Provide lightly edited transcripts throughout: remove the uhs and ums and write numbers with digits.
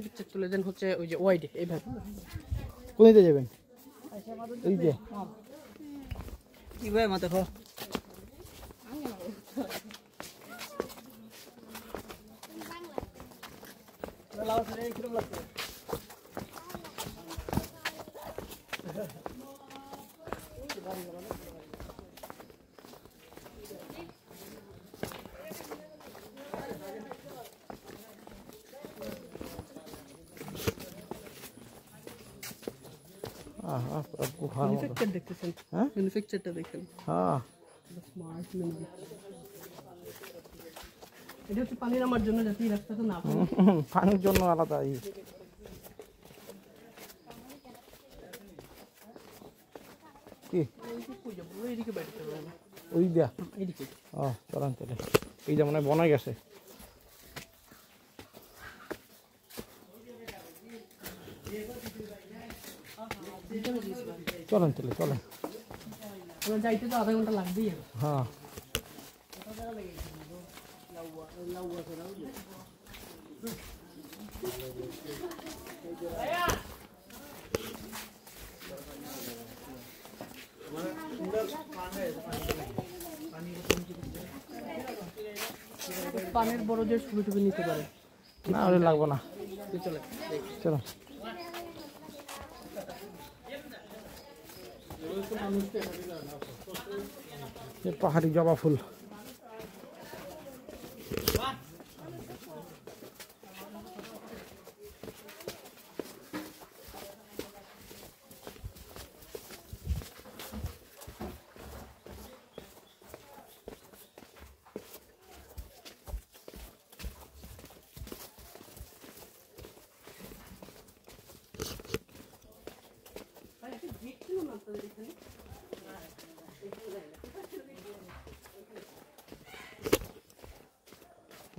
Picture তুলে দেন হচ্ছে ওই যে ওয়াইডে এইভাবে। কোন দিকে যাবেন? এই যে কি ভাই মা দেখো ম্যানুফ্যাকচার দেখতেছেন? হ্যাঁ ম্যানুফ্যাকচারটা দেখেন। হ্যাঁ স্মার্ট ম্যানুফ্যাকচার। এটা হচ্ছে পানি নামার জন্য, যাতে এই রাস্তাটা না পানির জন্য আলাদা। কি এইদিকে বাড়িতে ওই দিয়া? এইদিকে। ও চলেন চলে। এই যে মনে হয় বনে গেছে। চলেন চলে চলেন। যাইতে তো আধা ঘন্টা লাগবেই। হ্যাঁ পানের বড় যে ছবি টুবি নিতে পারে না, ওটা লাগবো না। চলে চলো পাহাড়ি জবা ফুল।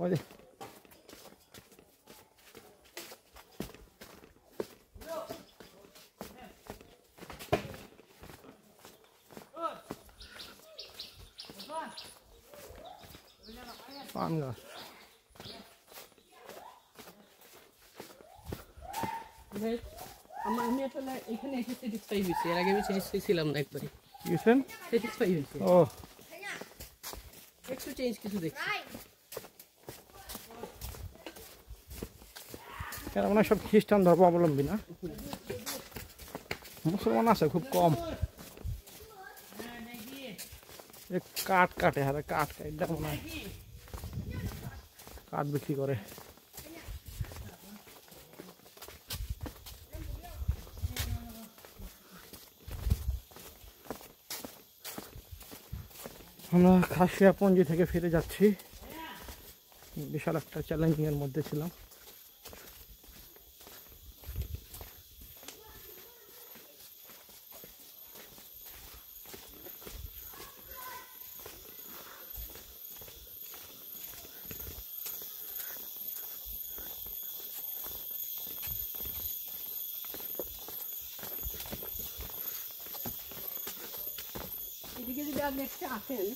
ওই পান গাছ। আমি আসলে এখানে এসে স্যাটিসফাই হয়েছি, এর আগে আমি স্যাটিসফাই ছিলাম না একবারই। গেছেন? স্যাটিসফাই হয়েছে। ও একটু চেঞ্জ কিছু দেখছি। এরা মনে হয় সব খ্রিস্টান ধর্মাবলম্বী না? মুসলমান আছে খুব কম। কাঠ কাটে, হাতে কাঠ কাটে মনে হয় কাঠ বিক্রি করে। আমরা খাসিয়াপঞ্জি থেকে ফিরে যাচ্ছি। বিশাল একটা চ্যালেঞ্জিং এর মধ্যে ছিলাম। এদিকে যদি আপনি একটা আসেন,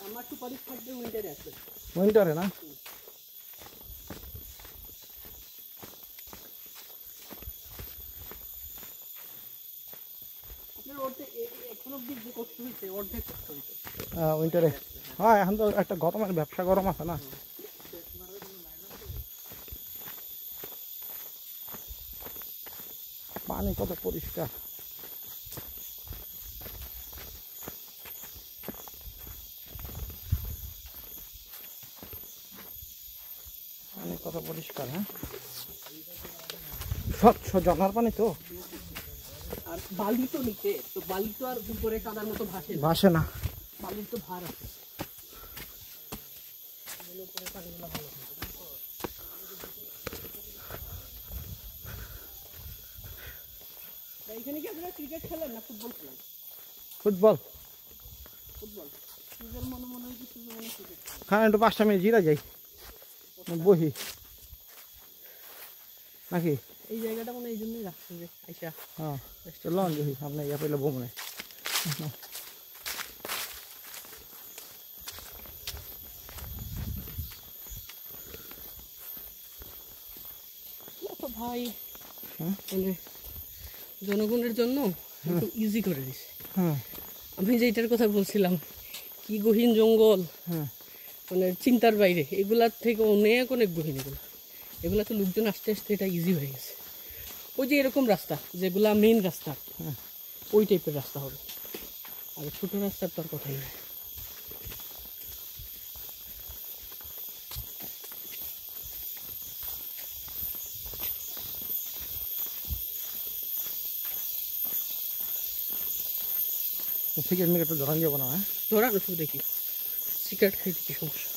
আমার সুপারিশ থাকবে উইন্টারে আছে। উইন্টারে না? আপনার এখন অব্দি যে কষ্ট হয়েছে অর্ধেক কষ্ট হয়েছে উইন্টারে। হ্যাঁ এখন তো একটা গরমের ব্যবসা গরম আছে না। পানি কত পরিষ্কার। পানি কত পরিষ্কার। হ্যাঁ স্বচ্ছ জলার পানি তো। আর বালি তো নিচে, তো বালি তো আর উপরে কাদার মতো ভাসে না। বালির তো ভার আছে। এইখানে কি আপনারা ক্রিকেট খেলেন না ফুটবল খেলেন? ফুটবল। ফুটবল নিজের মনে মনে হয় কিছু মনে ক্রিকেট। হ্যাঁ একটু 5টা মিনিট জিরা যাই বহি নাকি? এই জায়গাটা মনে এই জন্যই রাখছে যে আইসা। হ্যাঁ লন দেখি সামনে ইয়া পেলে বমনে। ভাই হ্যাঁ। মানে জনগণের জন্য একটু ইজি করে দিছে। হ্যাঁ আমি যেটার কথা বলছিলাম, কি গহীন জঙ্গল, হ্যাঁ মানে চিন্তার বাইরে, এগুলার থেকে অনেক অনেক গহীন। এগুলা তো লোকজন আস্তে আস্তে এটা ইজি হয়ে গেছে। ওই যে এরকম রাস্তা যেগুলা মেইন রাস্তা, ওই টাইপের রাস্তা হবে, আর ছোটো রাস্তার তো আর কথাই নেই। সিগারেট মিগারেট তো ধরান যাবো না, হ্যাঁ ধরানো শুধু দেখি সিগারেট খাইতে কি সমস্যা।